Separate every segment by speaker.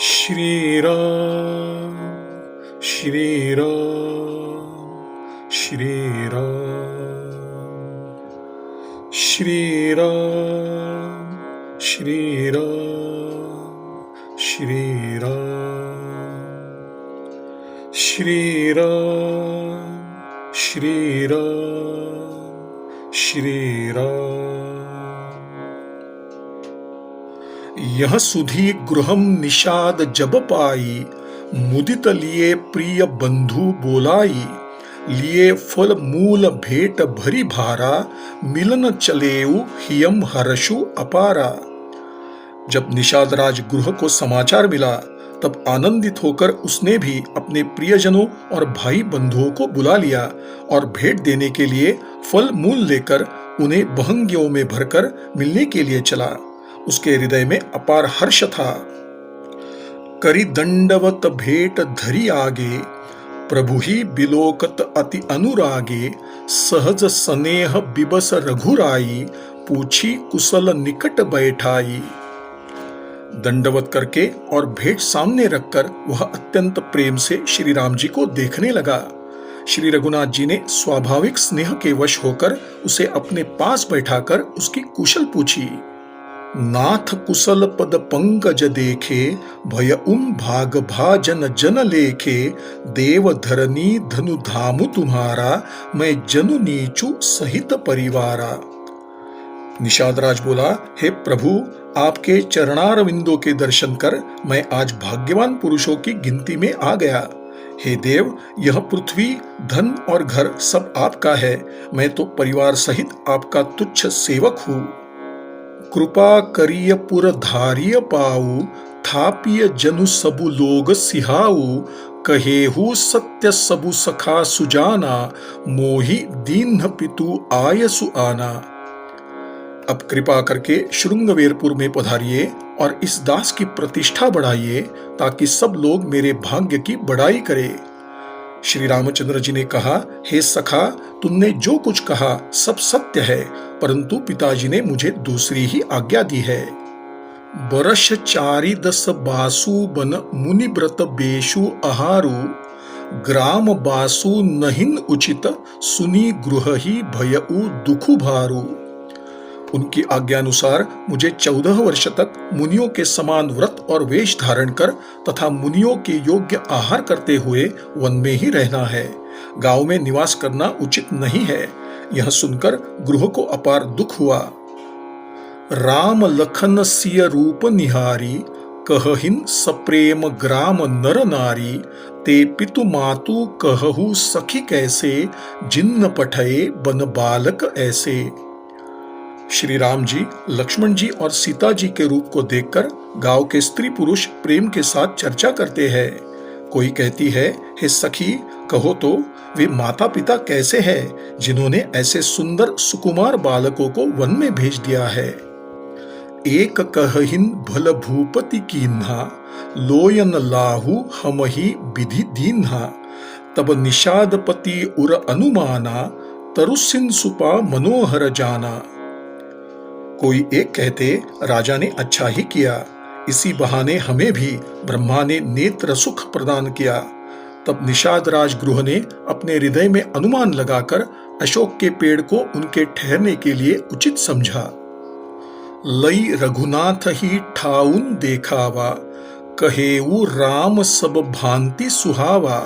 Speaker 1: श्री राम श्री राम श्री राम श्री राम श्री राम श्री राम श्री राम श्री राम श्री राम। यह सुधी गृहम निषाद जब पाई, मुदित लिए प्रिय बंधु बोलाई। लिए फल मूल भेट भरी भारा, मिलन चलेऊ हियम हर्षु अपारा। जब निषाद राज गृह को समाचार मिला, तब आनंदित होकर उसने भी अपने प्रियजनों और भाई बंधुओं को बुला लिया और भेंट देने के लिए फल मूल लेकर उन्हें बहंगियों में भरकर मिलने के लिए चला। उसके हृदय में अपार हर्ष था। करी दंडवत भेंट धरी आगे, प्रभु ही बिलोकत अति अनुरागे। सहज स्नेह बिबस रघुराई, पूछी कुशल निकट बैठाई। दंडवत करके और भेंट सामने रखकर वह अत्यंत प्रेम से श्री राम जी को देखने लगा। श्री रघुनाथ जी ने स्वाभाविक स्नेह के वश होकर उसे अपने पास बैठाकर उसकी कुशल पूछी। नाथ कुशल पद पंकज देखे, भय भाग भाजन जन लेखे। देव धरनी धनु धामु तुम्हारा, मैं जनु नीचु सहित परिवारा। निषाद राज बोला, हे प्रभु, आपके चरणारविंदों के दर्शन कर मैं आज भाग्यवान पुरुषों की गिनती में आ गया। हे देव, यह पृथ्वी, धन और घर सब आपका है। मैं तो परिवार सहित आपका तुच्छ सेवक हूँ। कृपा करिय पुर धारिय पाऊ, थापिय जनु सबु लोग सिहाऊ। कहेहु सत्य सबु सखा सुजाना, मोहि दीन्ह पितु आयसु आना। अब कृपा करके श्रृंगवेरपुर में पधारिए और इस दास की प्रतिष्ठा बढ़ाइए, ताकि सब लोग मेरे भाग्य की बड़ाई करें। श्री रामचंद्र जी ने कहा, हे सखा, तुमने जो कुछ कहा सब सत्य है, परंतु पिताजी ने मुझे दूसरी ही आज्ञा दी है। बरस चारि दस बासु बन, मुनि व्रत बेशु आहारु। ग्राम बासु नहिन उचित, सुनी गृह ही भयउ दुखु भारू। उनकी आज्ञानुसार मुझे 14 वर्ष तक मुनियों के समान व्रत और वेश धारण कर तथा मुनियों के योग्य आहार करते हुए वन में ही रहना है। गांव में निवास करना उचित नहीं है। यह सुनकर गृह को अपार दुख हुआ। राम लखन सिय रूप निहारी, कहहिन सप्रेम ग्राम नर नारी। ते पितु मातु कहहु सखी कैसे, जिन्न पठये बन बालक ऐसे। श्री राम जी, लक्ष्मण जी और सीता जी के रूप को देखकर गांव के स्त्री पुरुष प्रेम के साथ चर्चा करते हैं। कोई कहती है, हे सखी, कहो तो वे माता पिता कैसे हैं जिन्होंने ऐसे सुंदर सुकुमार बालकों को वन में भेज दिया है। एक कहहिन भल भूपति कीन्हा, लोयन लाहु हमहि विधि दीन्हा। तब निषादपति उर अनुमाना, तरुसिन सुपा मनोहर जाना। कोई एक कहते, राजा ने अच्छा ही किया, इसी बहाने हमें भी ब्रह्मा ने नेत्र सुख प्रदान किया। तब निषाद राज गृह ने अपने हृदय में अनुमान लगाकर अशोक के पेड़ को उनके ठहरने के लिए उचित समझा। लई रघुनाथ ही ठाउन देखावा, कहेऊ राम सब भांति सुहावा।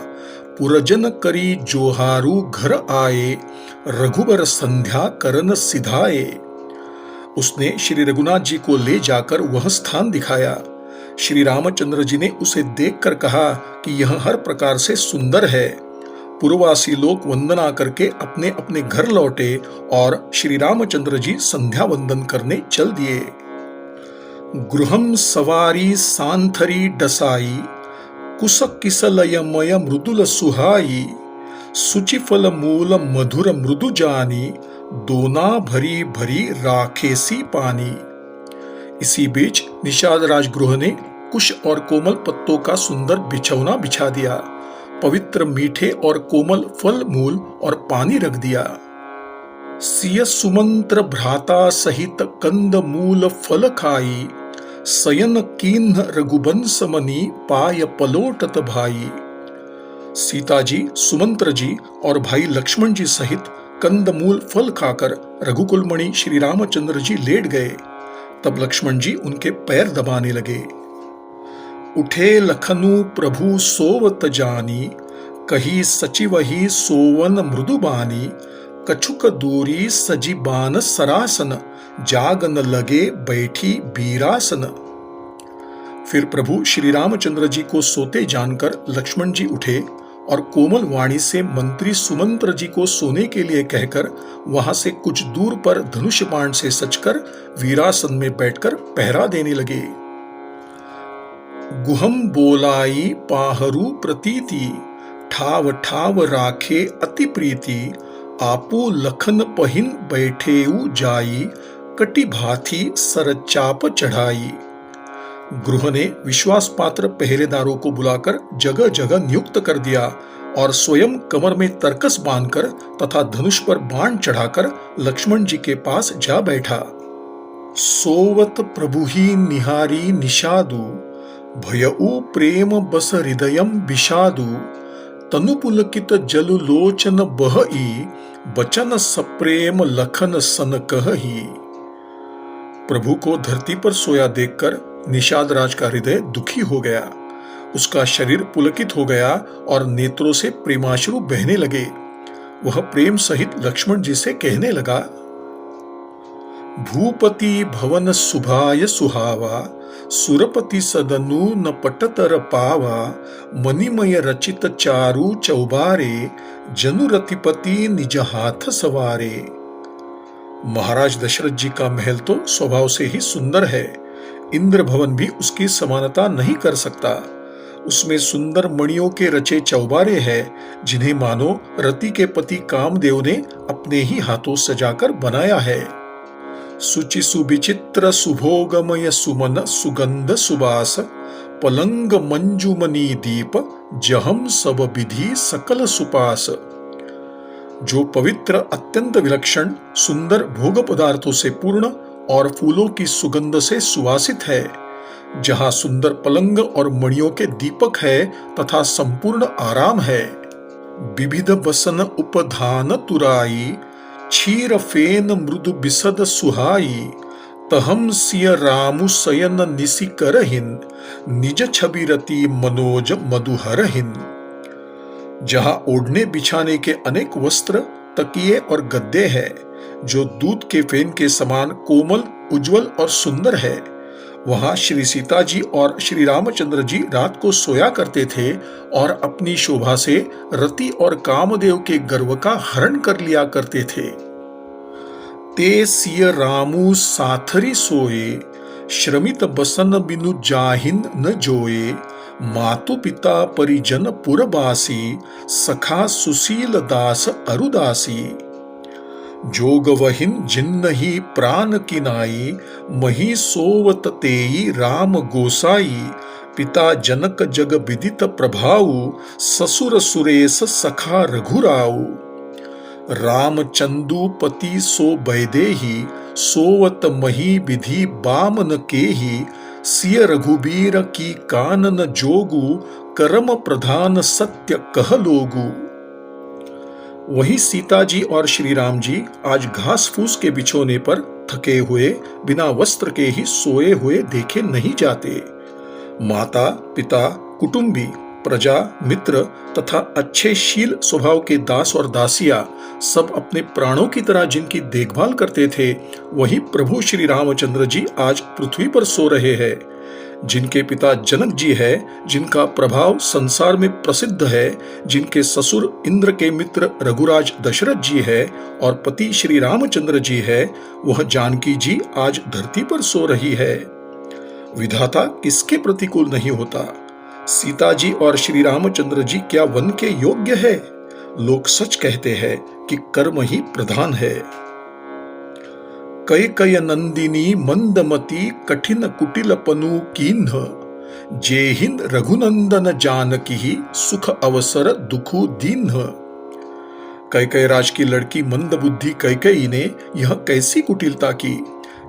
Speaker 1: पुरजन करी जोहारू घर आए, रघुबर संध्या करन सिधाए। उसने श्री रघुनाथ जी को ले जाकर वह स्थान दिखाया। श्री रामचंद्र जी ने उसे देखकर कहा कि यह हर प्रकार से सुंदर है। पुरवासी लोग वंदना करके अपने अपने घर लौटे और श्री रामचंद्र जी संध्या वंदन करने चल दिए। गृहम सवारी सांथरी डसाई, कुश किसलयमय मृदुल सुहाई। सुचिफल मूल मधुर मृदु जानी, दोना भरी भरी राखेसी पानी। इसी बीच निषाद राजगृह ने कुश और कोमल पत्तों का सुंदर बिछौना बिछा दिया। पवित्र मीठे और कोमल फल मूल और पानी रख दिया। सिय सुमंत्र भ्राता सहित कंद मूल फल खाई, सयन कीन्ह रघुबंस मनी पाय पलोटत भाई। सीता जी, सुमंत्र जी और भाई लक्ष्मण जी सहित कंदमूल फल खाकर रघुकुलमणि श्री रामचंद्र जी लेट गए। तब लक्ष्मण जी उनके पैर दबाने लगे। उठे लखनु प्रभु सोवत जानी, कही सचिवही सोवन मृदुबानी। कछुक दूरी सजीबान सरासन, जागन लगे बैठी बीरासन। फिर प्रभु श्री रामचंद्र जी को सोते जानकर लक्ष्मण जी उठे और कोमल वाणी से मंत्री सुमंत्र जी को सोने के लिए कहकर वहां से कुछ दूर पर धनुष बाण से सचकर वीरासन में बैठकर पहरा देने लगे। गुहम बोलाई पाहरू प्रतीति, ठाव ठाव राखे अति प्रीति। आपू लखन पहिन बैठेऊ जाई, कटी भाथी सरचाप चढ़ाई। गृह ने विश्वास पात्र पहरेदारों को बुलाकर जगह जगह नियुक्त कर दिया और स्वयं कमर में तरकस बांधकर तथा धनुष पर बाण चढ़ाकर लक्ष्मण जी के पास जा बैठा। सोवत प्रभु ही निहारी निषादु, भयऊ प्रेम बस हृदयम विषादु। तनुपुलकित जलु लोचन बहई, बचन सप्रेम लखन सन कहही। प्रभु को धरती पर सोया देखकर निषाद राज का हृदय दुखी हो गया। उसका शरीर पुलकित हो गया और नेत्रों से प्रेमाश्रु बहने लगे। वह प्रेम सहित लक्ष्मण जी से कहने लगा, भूपति भवन सुभाय सुहावा, सुरपति सदनु न पटतर पावा। मणिमय रचित चारु चौबारे, जनु रतिपति निज हाथ सवारे। महाराज दशरथ जी का महल तो स्वभाव से ही सुंदर है। इंद्र भवन भी उसकी समानता नहीं कर सकता। उसमें सुंदर मणियों के रचे चौबारे हैं, जिन्हें मानो रति के पति कामदेव ने अपने ही हाथों सजाकर बनाया है। सुचि सुविचित्र सुभोगमय सुमन सुगंध सुबास, पलंग मंजुमनी दीप, जहम सब विधि सकल सुपास। जो पवित्र अत्यंत विलक्षण सुंदर भोग पदार्थों से पूर्ण और फूलों की सुगंध से सुवासित है, जहां सुंदर पलंग और मणियों के दीपक है तथा संपूर्ण आराम है। विविध बसन उपधान तुराई, क्षीर फेन मृदु बिसद सुहाई। तहम सिय रामु सयन निसि करहिन, निज छवि रति मनोज मधुहरहिन। जहां ओढ़ने बिछाने के अनेक वस्त्र, तकिए और गद्दे हैं, जो दूध के फेन के समान कोमल, उज्जवल और सुंदर है, वहां श्री सीता जी और श्री रामचंद्र जी रात को सोया करते थे और अपनी शोभा से रति और कामदेव के गर्व का हरण कर लिया करते थे। ते सिय रामु साथरी सोए, श्रमित बसन बिनु जाहिन न जोए। मातु पिता परिजन पुरबासी, सखा सुशील दास अरुदासी। जोगवहिन जिन्नहि प्राण किनाई, मही सोवत तेई राम गोसाई। पिता जनक जग विदित प्रभाऊ, ससुर सुरेश सखा रघुराऊ। राम चंदू पति सो बैदेही, सोवत मही विधि बामन केही। सिय रघुबीर की कानन जोगु, करम प्रधान सत्य कह लोगु। वही सीता जी और श्री राम जी आज घास फूस के बिछोने पर थके हुए बिना वस्त्र के ही सोए हुए देखे नहीं जाते। माता पिता कुटुंबी प्रजा मित्र तथा अच्छे शील स्वभाव के दास और दासियां सब अपने प्राणों की तरह जिनकी देखभाल करते थे, वही प्रभु श्री रामचंद्र जी आज पृथ्वी पर सो रहे हैं। जिनके पिता जनक जी है, जिनका प्रभाव संसार में प्रसिद्ध है, जिनके ससुर इंद्र के मित्र रघुराज दशरथ जी है और पति श्री रामचंद्र जी है, वह जानकी जी आज धरती पर सो रही है। विधाता किसके प्रतिकूल नहीं होता। सीता जी और श्री रामचंद्र जी क्या वन के योग्य है? लोग सच कहते हैं कि कर्म ही प्रधान है। कैकय नंदिनी मंदमती, कठिन कुटिल पनु कीन्ह। जेहिन रघुनंदन जानकी, सुख अवसर दुखु दीन्ह। कैकय राज की लड़की मंद बुद्धि कैकयी ने यह कैसी कुटिलता की,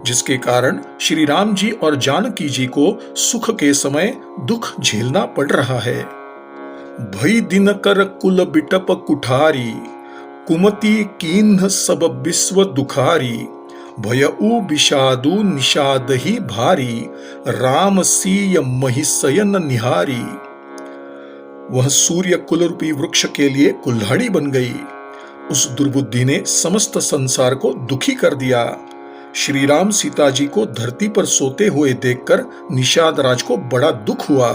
Speaker 1: जिसके कारण श्री राम जी और जानकी जी को सुख के समय दुख झेलना पड़ रहा है। भई दिन कर कुल बिटप कुठारी, कुमति कीन्ह सब विश्व दुखारी, भयउ विषादु निषाद ही भारी, राम सीय महिषयन निहारी। वह सूर्य कुल रूपी वृक्ष के लिए कुल्हाड़ी बन गई। उस दुर्बुद्धि ने समस्त संसार को दुखी कर दिया। श्री राम सीता जी को धरती पर सोते हुए देखकर निषाद राज को बड़ा दुख हुआ।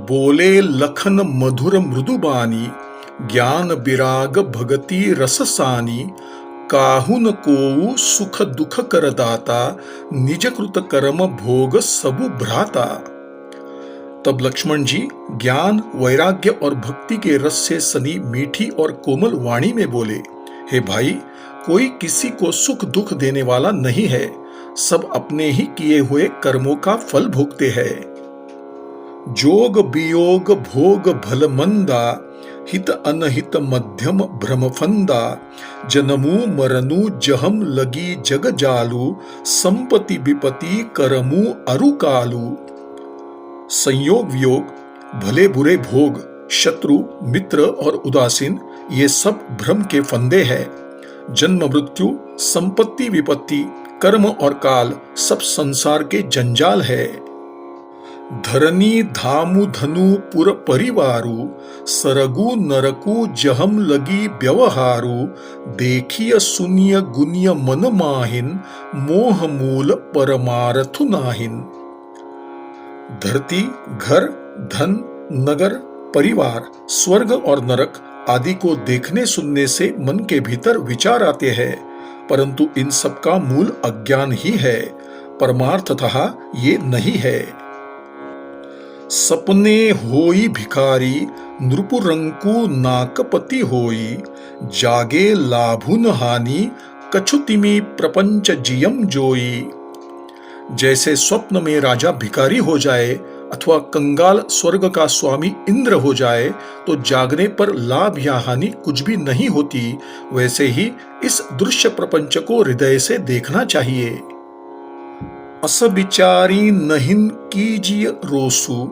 Speaker 1: बोले लखन मधुर मृदुबानी, ज्ञान विराग भगति रससानी, काहुन कोउ सुख दुख कर दाता, निज कृत कर्म भोग सबु भ्राता। तब लक्ष्मण जी ज्ञान, वैराग्य और भक्ति के रस से सनी मीठी और कोमल वाणी में बोले, हे भाई, कोई किसी को सुख दुख देने वाला नहीं है, सब अपने ही किए हुए कर्मों का फल भोगते हैं। जोग वियोग भोग भल मंदा, हित अनहित मध्यम भ्रम फंदा, जनमु मरनु जहम लगी जग जालू, संपत्ति विपत्ति करमु अरु कालू। संयोग वियोग, भले बुरे भोग, शत्रु मित्र और उदासीन, ये सब भ्रम के फंदे हैं। जन्म मृत्यु, संपत्ति विपत्ति, कर्म और काल सब संसार के जंजाल है। धरनी धामु धनु पुर परिवारु, सरगु नरकु जहम लगी व्यवहारु, देखिय सुनिय गुनिय मन माहिन, मोह मूल परमारथु नाहिन। धरती, घर, धन, नगर, परिवार, स्वर्ग और नरक आदि को देखने सुनने से मन के भीतर विचार आते हैं, परंतु इन सब का मूल अज्ञान ही है, परमार्थतः ये नहीं है। सपने होई भिखारी, नृपुरंकु नाकपति होई, जागे लाभुन हानि, कछुतिमी प्रपंच जियम जोई। जैसे स्वप्न में राजा भिखारी हो जाए अथवा कंगाल स्वर्ग का स्वामी इंद्र हो जाए तो जागने पर लाभ या हानि कुछ भी नहीं होती, वैसे ही इस दृश्य प्रपंच को हृदय से देखना चाहिए। अस विचारी नहिन कीजिय रोसु,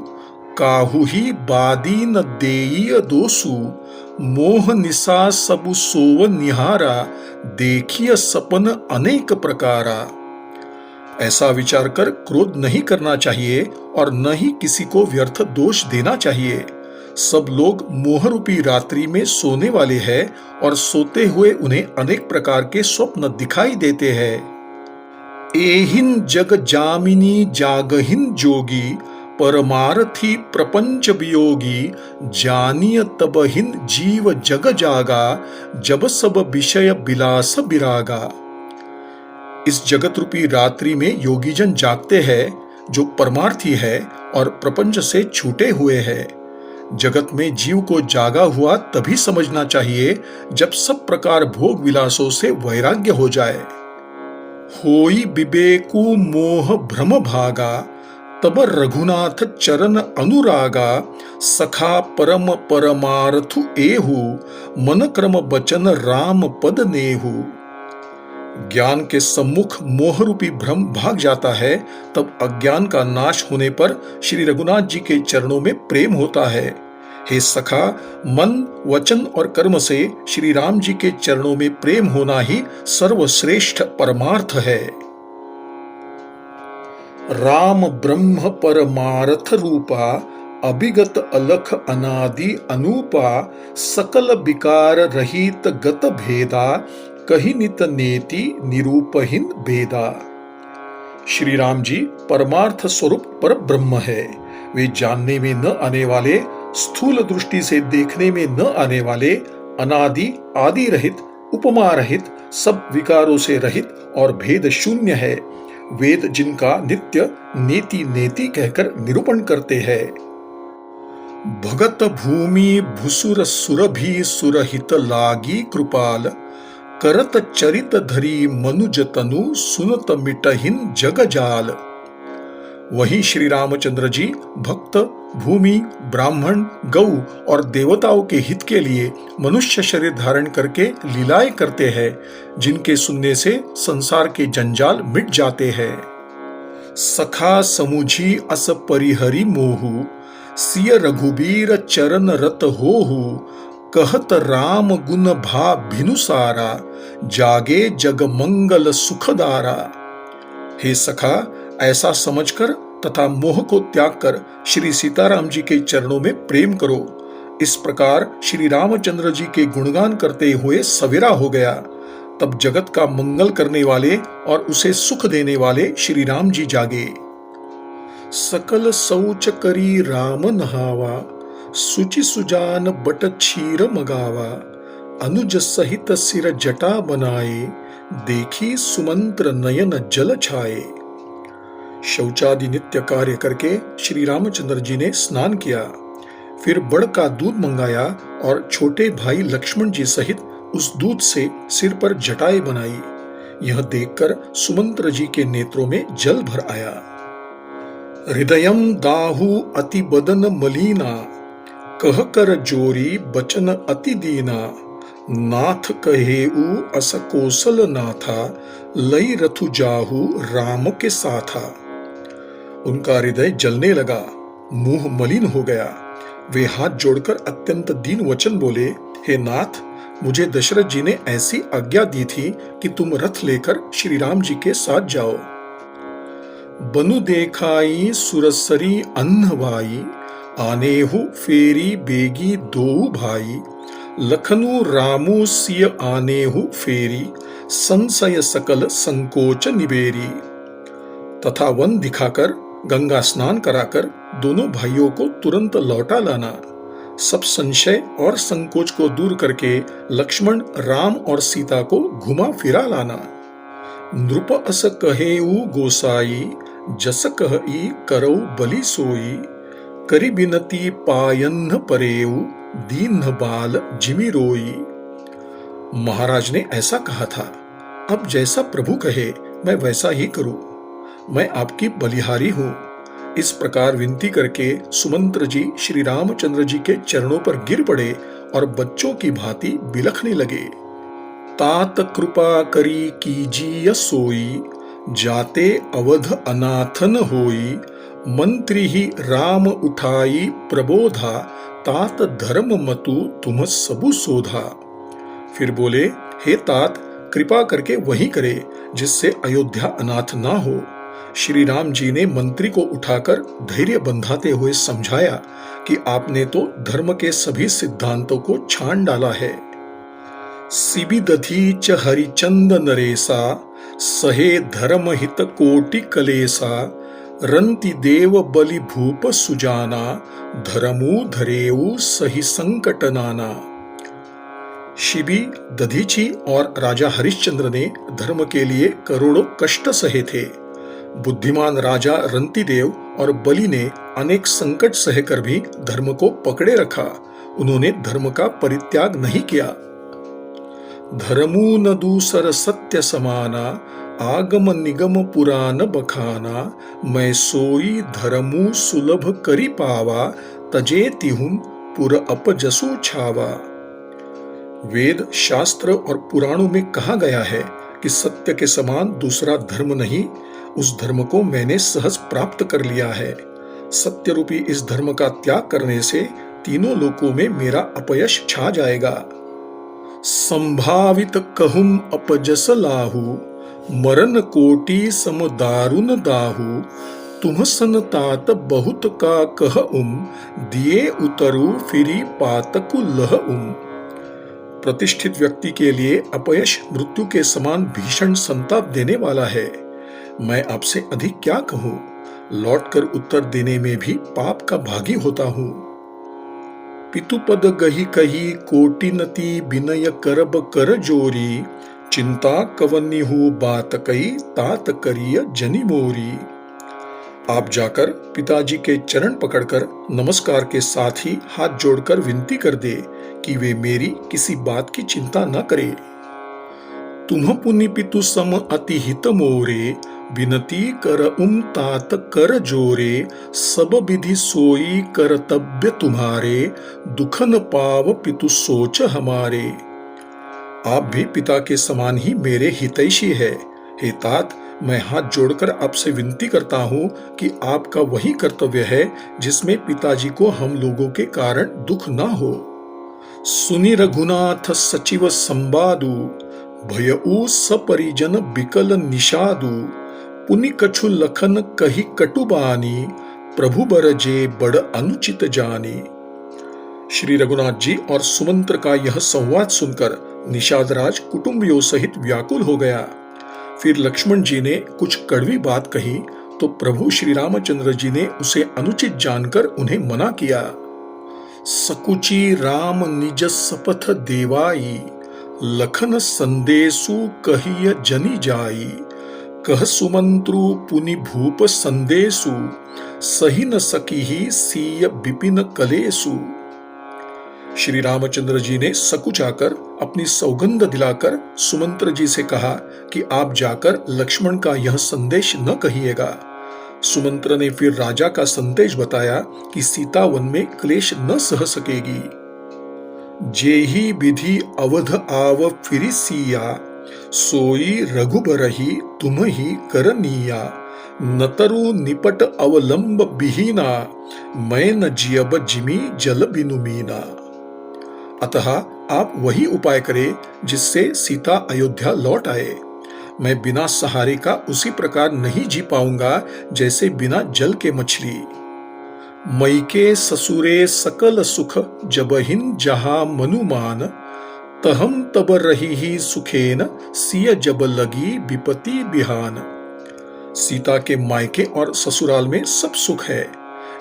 Speaker 1: काहू ही बादी न देय दोसु, मोह निशा सबु सोव निहारा, देखिय सपन अनेक प्रकारा। ऐसा विचार कर क्रोध नहीं करना चाहिए और न ही किसी को व्यर्थ दोष देना चाहिए। सब लोग मोहरूपी रात्रि में सोने वाले हैं और सोते हुए उन्हें अनेक प्रकार के स्वप्न दिखाई देते हैं। एहिन जग जामिनी जागहिन जोगी, परमारथी प्रपंच वियोगी, जानिय तबहिन जीव जग जागा, जब सब विषय बिलास बिरागा। इस जगत रूपी रात्रि में योगीजन जागते हैं जो परमार्थी है और प्रपंच से छूटे हुए हैं। जगत में जीव को जागा हुआ तभी समझना चाहिए जब सब प्रकार भोग विलासों से वैराग्य हो जाए। होई विवेकु मोह भ्रम भागा, तब रघुनाथ चरण अनुरागा, सखा परम परमार्थु एहु, मन क्रम बचन राम पद नेहु। ज्ञान के सम्मुख मोहरूपी भ्रम भाग जाता है, तब अज्ञान का नाश होने पर श्री रघुनाथ जी के चरणों में प्रेम होता है। हे सखा, मन, वचन और कर्म से श्री राम जी के चरणों में प्रेम होना ही सर्वश्रेष्ठ परमार्थ है। राम ब्रह्म परमार्थ रूपा, अभिगत अलख अनादि अनूपा, सकल विकार रहित गत भेदा, कही नित नेति निरूपहीन भेदा। श्री राम जी परमार्थ स्वरूप पर ब्रह्म है। वे जानने में न आने वाले, स्थूल दृष्टि से देखने में न आने वाले, अनादि आदि रहित, उपमा रहित, सब विकारों से रहित और भेद शून्य है। वेद जिनका नित्य नेति नेति कहकर निरूपण करते हैं। भगत भूमि भूसुर सुरभि सुरहित लागी कृपाल, करत चरित धरी मनुज तनु, सुनत मिटहिन जग जाल। वहीं श्री रामचंद्र जी भक्त, भूमि, ब्राह्मण, गौ और देवताओं के हित के लिए मनुष्य शरीर धारण करके लीलाएं करते हैं, जिनके सुनने से संसार के जंजाल मिट जाते हैं। सखा समुझी अस परिहरि मोहु, सिय रघुबीर चरण रत होहु, कहत राम गुण भा भिनुसारा, जागे जग मंगल सुखदारा। हे सखा, ऐसा समझकर तथा मोह को त्याग कर श्री सीताराम जी के चरणों में प्रेम करो। इस प्रकार श्री रामचंद्र जी के गुणगान करते हुए सवेरा हो गया। तब जगत का मंगल करने वाले और उसे सुख देने वाले श्री राम जी जागे। सकल शौच करी राम नहावा, सुचि सुजान बट क्षीर मगावा, अनुज सहित सिर जटा बनाए, देखी सुमंत्र नयन जल छाए। शौचादि नित्य कार्य करके श्री रामचंद्र जी ने स्नान किया, फिर बड़ का दूध मंगाया और छोटे भाई लक्ष्मण जी सहित उस दूध से सिर पर जटाएं बनाई। यह देखकर सुमंत्र जी के नेत्रों में जल भर आया। हृदयम दाहु अति बदन मलीना, कह कर जोरी बचन अति दीना, नाथ कहेऊ अस कौशल नाथा, लई रथु जाहु राम के साथा। उनका हृदय जलने लगा, मुंह मलिन हो गया। वे हाथ जोड़कर अत्यंत दीन वचन बोले, हे नाथ, मुझे दशरथ जी ने ऐसी आज्ञा दी थी कि तुम रथ लेकर श्री राम जी के साथ जाओ। बनु देखाई सुरसरी अन्नवाई, आनेहु फेरी बेगी दो भाई, लखनु रामू सिय आनेहु फेरी, संशय सकल संकोच निबेरी। तथा वन दिखाकर गंगा स्नान कराकर दोनों भाइयों को तुरंत लौटा लाना। सब संशय और संकोच को दूर करके लक्ष्मण, राम और सीता को घुमा फिरा लाना। नृप अस कहेऊ गोसाई, जस कहि करौ बलि सोई, करि बिनती पायन्ह परेऊ, दीन बाल जिमि रोई। महाराज ने ऐसा कहा था, अब जैसा प्रभु कहे मैं वैसा ही करूं। मैं आपकी बलिहारी हूं। इस प्रकार विनती करके सुमंत्र जी श्री रामचंद्र जी के चरणों पर गिर पड़े और बच्चों की भांति बिलखने लगे। तात कृपा करी कीजिय सोई, जाते अवध अनाथन होई, मंत्री ही राम उठाई प्रबोधा, तात धर्म मतु तुम सबु सोधा। फिर बोले, हे तात, कृपा करके वही करे जिससे अयोध्या अनाथ ना हो। श्री राम जी ने मंत्री को उठाकर धैर्य बंधाते हुए समझाया कि आपने तो धर्म के सभी सिद्धांतों को छान डाला है। सिबि दधी च हरिचंद नरेसा, सहे धर्म हित कोटि कलेसा, रंति देव बलि भूप सुजाना, धर्मु धरेऊ सही संकट नाना। शिबी, दधीची और राजा हरिश्चंद्र ने धर्म के लिए करोड़ों कष्ट सहे थे। बुद्धिमान राजा रंतिदेव और बलि ने अनेक संकट सहकर भी धर्म को पकड़े रखा। उन्होंने धर्म का परित्याग नहीं किया। धर्मू न दूसर सत्य समाना, आगम निगम पुराण बखाना, मैं सोई धर्मू सुलभ करी पावा, तजे तिहुम पुर अपजसु छावा। वेद, शास्त्र और पुराणों में कहा गया है कि सत्य के समान दूसरा धर्म नहीं, उस धर्म को मैंने सहज प्राप्त कर लिया है। सत्य रूपी इस धर्म का त्याग करने से तीनों लोकों में मेरा अपयश छा जाएगा। संभावित कहूं अपजस लाहू, मरण कोटि सम दारुन दाहू, तुम सन तात बहुत का कह दिए उतरु फिरी पातकु लह प्रतिष्ठित व्यक्ति के लिए अपयश मृत्यु के समान भीषण संताप देने वाला है। मैं आपसे अधिक क्या कहूं, लौटकर उत्तर देने में भी पाप का भागी होता हूं। पितुपद गही कही कोटिनति विनय करब कर जोरी, चिंता कवनी हूँ बात कई तात करिय जनी मोरी। आप जाकर पिताजी के चरण पकड़कर नमस्कार के साथ ही हाथ जोड़कर विनती कर दे कि वे मेरी किसी बात की चिंता न करे। तुम पुनि पितु सम अति हित मोरे, विनती कर तात कर जोरे, सब विधि सोई करतव्य तुम्हारे, दुख न पाव पितु सोच हमारे। आप भी पिता के समान ही मेरे हितैषी है। हे तात, मैं हाथ जोड़कर आपसे विनती करता हूँ कि आपका वही कर्तव्य है जिसमें पिताजी को हम लोगों के कारण दुख ना हो। सुनि रघुनाथ सचिव संवादु, भयऊ सपरिजन बिकल निषादु, पुनि कछु लखन कही कटुबानी, प्रभु बरजे बड़ अनुचित जानी। श्री रघुनाथ जी और सुमंत्र का यह संवाद सुनकर निषादराज कुटुंबियों सहित व्याकुल हो गया। फिर लक्ष्मण जी ने कुछ कड़वी बात कही तो प्रभु श्री रामचंद्र जी ने उसे अनुचित जानकर उन्हें मना किया। सकुची राम निज सपथ देवाई, लखन संदेशु कहिय जनि जाई, कह सुमंत्रु पुनि भूप संदेशु, सही न सकीहि सीय विपिन कलेसु। श्री रामचंद्र जी ने सकुच आकर अपनी सौगंध दिलाकर सुमंत्र जी से कहा कि आप जाकर लक्ष्मण का यह संदेश न कहिएगा। सुमंत्र ने फिर राजा का संदेश बताया कि सीता वन में क्लेश न सह सकेगी। जेहि विधि अवध आव फिरि सिया, सोई रघुबरहि तुम ही करनिया, नतरु निपट अवलंब बिहीना, मैं न जियब जिमी जल बिनु मीना। अतः आप वही उपाय करें जिससे सीता अयोध्या लौट आए। मैं बिना सहारे का उसी प्रकार नहीं जी पाऊंगा जैसे बिना जल के मछली। मई के ससुरे सकल सुख जबहिन जहां मनुमान, तहम तब रही ही सुखेन सिय जब लगी विपति बिहान। सीता के मायके और ससुराल में सब सुख है।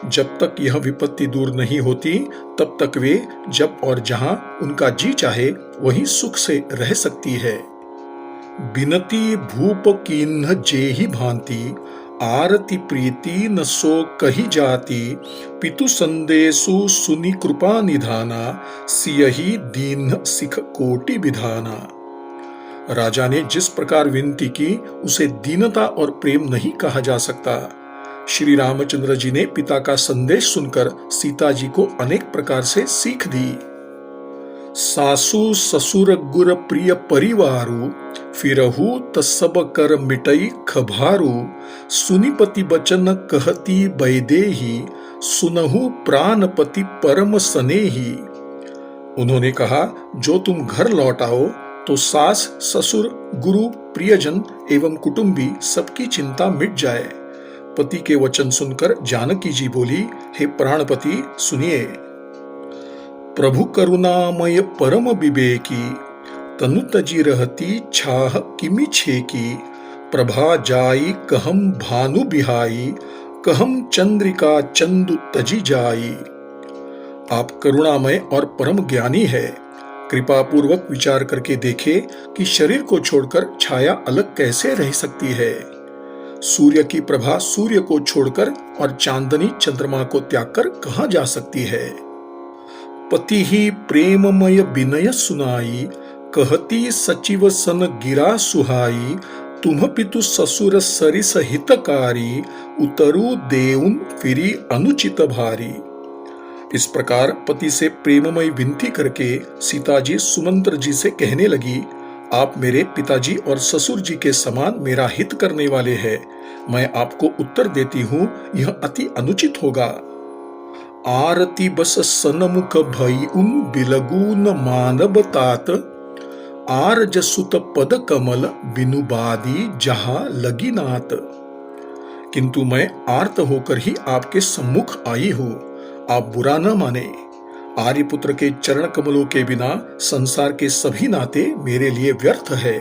Speaker 1: जब तक यह विपत्ति दूर नहीं होती तब तक वे जब और जहां उनका जी चाहे वहीं सुख से रह सकती है। बिनती भूप कीन्ह जेहि भांति, आरती प्रीति न सो कही जाति, पितु संदेशु सुनि कृपा निधाना, सियहि दीन्ह सिख कोटि विधाना। राजा ने जिस प्रकार विनती की उसे दीनता और प्रेम नहीं कहा जा सकता। श्री रामचंद्र जी ने पिता का संदेश सुनकर सीता जी को अनेक प्रकार से सीख दी। सासु ससुर गुर प्रिय परिवारु, फिरहु तसब कर मिटई खभारु, सुनिपति बचन कहती बैदेही, सुनहु प्राणपति परम सनेही। उन्होंने कहा, जो तुम घर लौट आओ तो सास ससुर गुरु प्रियजन एवं कुटुंबी सबकी चिंता मिट जाए। पति के वचन सुनकर जानकी जी बोली, हे प्राणपति सुनिए। प्रभु करुणामय परम विवेकी, तनु तजी रहती छाह किमि छेकी, प्रभा जाई कहम भानु बिहाई, कहम चंद्रिका चंदु तजी जाई। आप करुणामय और परम ज्ञानी है। कृपा पूर्वक विचार करके देखे कि शरीर को छोड़कर छाया अलग कैसे रह सकती है। सूर्य की प्रभा सूर्य को छोड़कर और चांदनी चंद्रमा को त्याग कर कहां जा सकती है। पति ही प्रेममय विनय सुनाई, कहती सचिव सन गिरा सुहाई, तुम पितु ससुर सरिस हितकारी, उतरु देउन फिरी अनुचित भारी। इस प्रकार पति से प्रेममय विनती करके सीता जी सुमंत्र जी से कहने लगी, आप मेरे पिताजी और ससुर जी के समान मेरा हित करने वाले हैं। मैं आपको उत्तर देती हूँ, यह अति अनुचित होगा। आरती बस सनमुख भई उन बिलगुन मानव तात, आर जसुत पद कमल बिनुबादी जहां लगी नात। किंतु मैं आर्त होकर ही आपके सम्मुख आई हूँ, आप बुरा न माने। आर्यपुत्र के चरण कमलों के बिना संसार के सभी नाते मेरे लिए व्यर्थ है।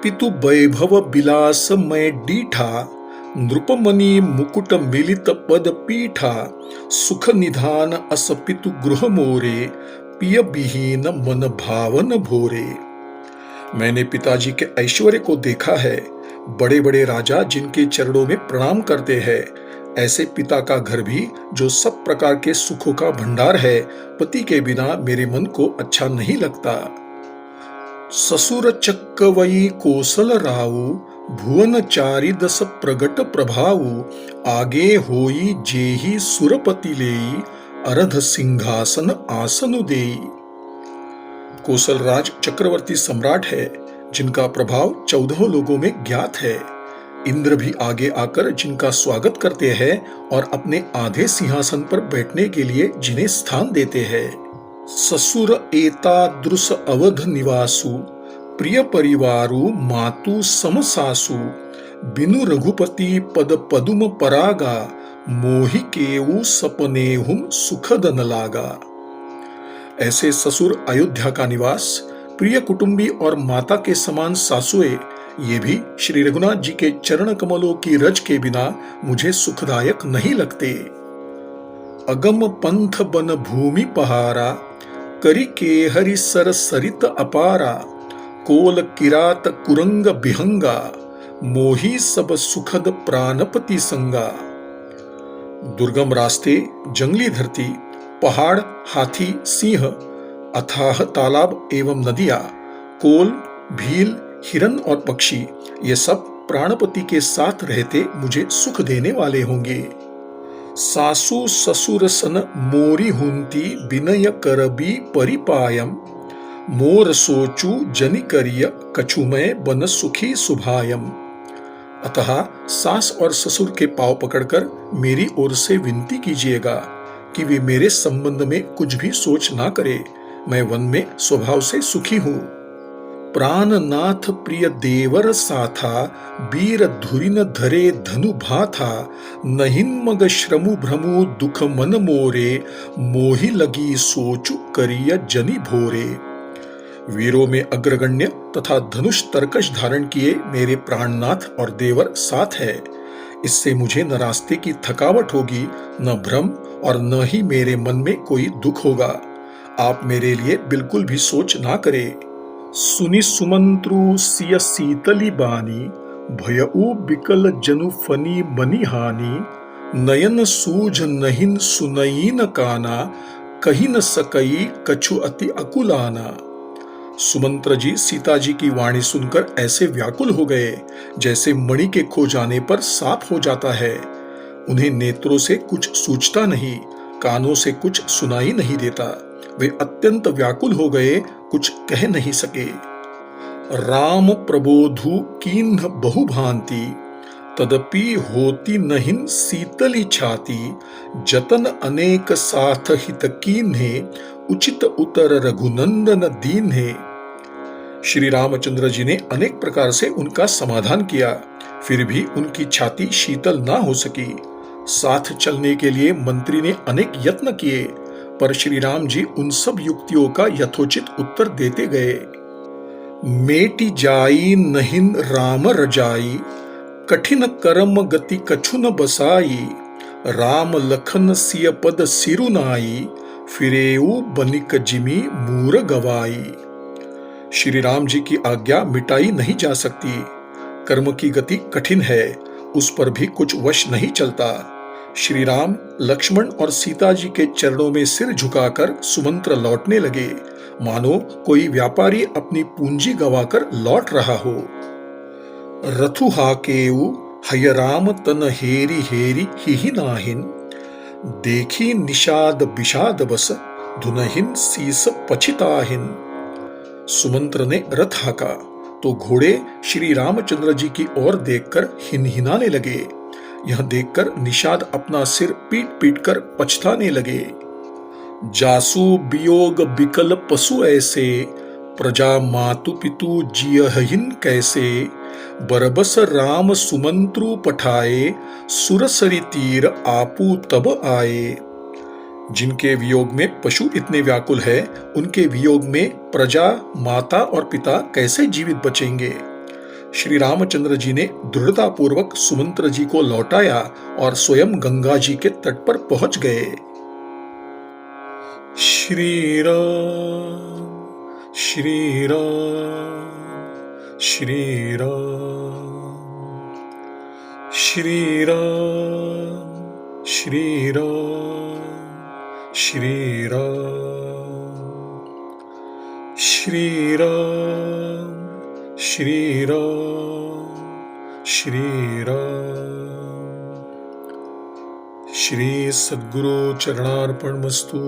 Speaker 1: पितु वैभव विलास मैं डीठा, नृपमणि मुकुट मिलित पद पीठा, सुख निधान अस पितु गृह मोरे, पिय विहीन मन भावन भोरे। मैंने पिताजी के ऐश्वर्य को देखा है। बड़े बड़े राजा जिनके चरणों में प्रणाम करते हैं, ऐसे पिता का घर भी जो सब प्रकार के सुखों का भंडार है, पति के बिना मेरे मन को अच्छा नहीं लगता। ससुर चक्कवई कोसल राऊ, भुवन चारि दस प्रगट प्रभाऊ, आगे होई जेहि सुरपति लेई, अरध सिंहासन आसनु देई। कोसल राज चक्रवर्ती सम्राट है जिनका प्रभाव 14 लोगों में ज्ञात है। इंद्र भी आगे आकर जिनका स्वागत करते हैं और अपने आधे सिंहासन पर बैठने के लिए जिन्हें स्थान देते हैं। ससुर एतादृश अवध निवासु, प्रिय परिवारु मातु समसासु, बिनु रघुपति पद पदुम परागा, मोहि केऊ सपनेहुम सुखद न लागा। ऐसे ससुर अयोध्या का निवास, प्रिय कुटुंबी और माता के समान सासुए, ये भी श्री रघुनाथ जी के चरण कमलों की रज के बिना मुझे सुखदायक नहीं लगते। अगम पंथ बन भूमि पहारा, करी के हरि सर सरित अपारा, कोल किरात कुरंग बिहंगा, मोही सब सुखद प्राणपति संगा। दुर्गम रास्ते, जंगली धरती, पहाड़, हाथी, सिंह, अथाह तालाब एवं नदियां, कोल, भील, हिरन और पक्षी, ये सब प्राणपति के साथ रहते मुझे सुख देने वाले होंगे। सासु ससुर सन मोरी हुंती, बिनय करबी परिपायम, मोर सोचू जनि करिय, कछुमय बन सुखी सुभायम। अतः सास और ससुर के पांव पकड़कर मेरी ओर से विनती कीजिएगा कि वे मेरे संबंध में कुछ भी सोच ना करे। मैं वन में स्वभाव से सुखी हूं। प्राणनाथ प्रिय देवर साथा, वीर धुरिन धरे धनु भाथा, नहिन्मग श्रमु भ्रमु दुख मन मोरे, मोहि लगी सोचु करिय जनि भोरे। वीरों में अग्रगण्य तथा धनुष तरकश धारण किए मेरे प्राणनाथ और देवर साथ है। इससे मुझे न रास्ते की थकावट होगी, न भ्रम, और न ही मेरे मन में कोई दुख होगा। आप मेरे लिए बिल्कुल भी सोच ना करे। सुनि सुमंत्रु सिय सीतली बानी, भयउ बिकल जनु फनी बनी हानि, नयन सूझ नहिन सुनई न काना, कही न सकई कछु अति अकुलाना। सुमंत्र जी सीता जी की वाणी सुनकर ऐसे व्याकुल हो गए जैसे मणि के खो जाने पर साफ हो जाता है। उन्हें नेत्रों से कुछ सूझता नहीं, कानों से कुछ सुनाई नहीं देता। वे अत्यंत व्याकुल हो गए, कुछ कह नहीं सके। राम प्रबोधु कीन्ह बहु भांति, तदपि होती नहिन सीतली छाती, जतन अनेक साथ हित कीन्हे, उचित उतर रघुनंदन दीन्हे। श्री रामचंद्र जी ने अनेक प्रकार से उनका समाधान किया, फिर भी उनकी छाती शीतल ना हो सकी। साथ चलने के लिए मंत्री ने अनेक यत्न किए, पर श्री राम जी उन सब युक्तियों का यथोचित उत्तर देते गए। मेटि जाई नहिन राम रजाई, कठिन कर्म गति कछु न बसाई, राम लखन सिय पद सिरु नाई, फिरेऊ बनिक जिमी मूर गवाई। श्री राम जी की आज्ञा मिटाई नहीं जा सकती। कर्म की गति कठिन है, उस पर भी कुछ वश नहीं चलता। श्री राम, लक्ष्मण और सीता जी के चरणों में सिर झुकाकर सुमंत्र लौटने लगे, मानो कोई व्यापारी अपनी पूंजी गवाकर लौट रहा हो। रथु हाकेऊ हय राम तन हेरी हेरी हिहि नाहिन, देखी निषाद विषाद बस, धुनहिन सीस पछिताहिन। सुमंत्र ने रथ हाका तो घोड़े श्री रामचंद्र जी की ओर देखकर हिनहिनाने लगे। यह देखकर निषाद अपना सिर पीट पीट कर पछताने लगे। जासु वियोग बिकल पशु ऐसे, प्रजा मातु पितु जियहिन कैसे, बरबस राम सुमंत्रु पठाए, सुरसरी तीर आपू तब आए। जिनके वियोग में पशु इतने व्याकुल है, उनके वियोग में प्रजा, माता और पिता कैसे जीवित बचेंगे। श्री रामचंद्र जी ने दृढ़तापूर्वक सुमंत्र जी को लौटाया और स्वयं गंगा जी के तट पर पहुंच गए। श्री राम श्री राम श्री राम श्री राम श्री राम श्री राम। श्रीराम श्रीराम श्रीराम। श्री सद्गुरु चरणार्पणमस्तु।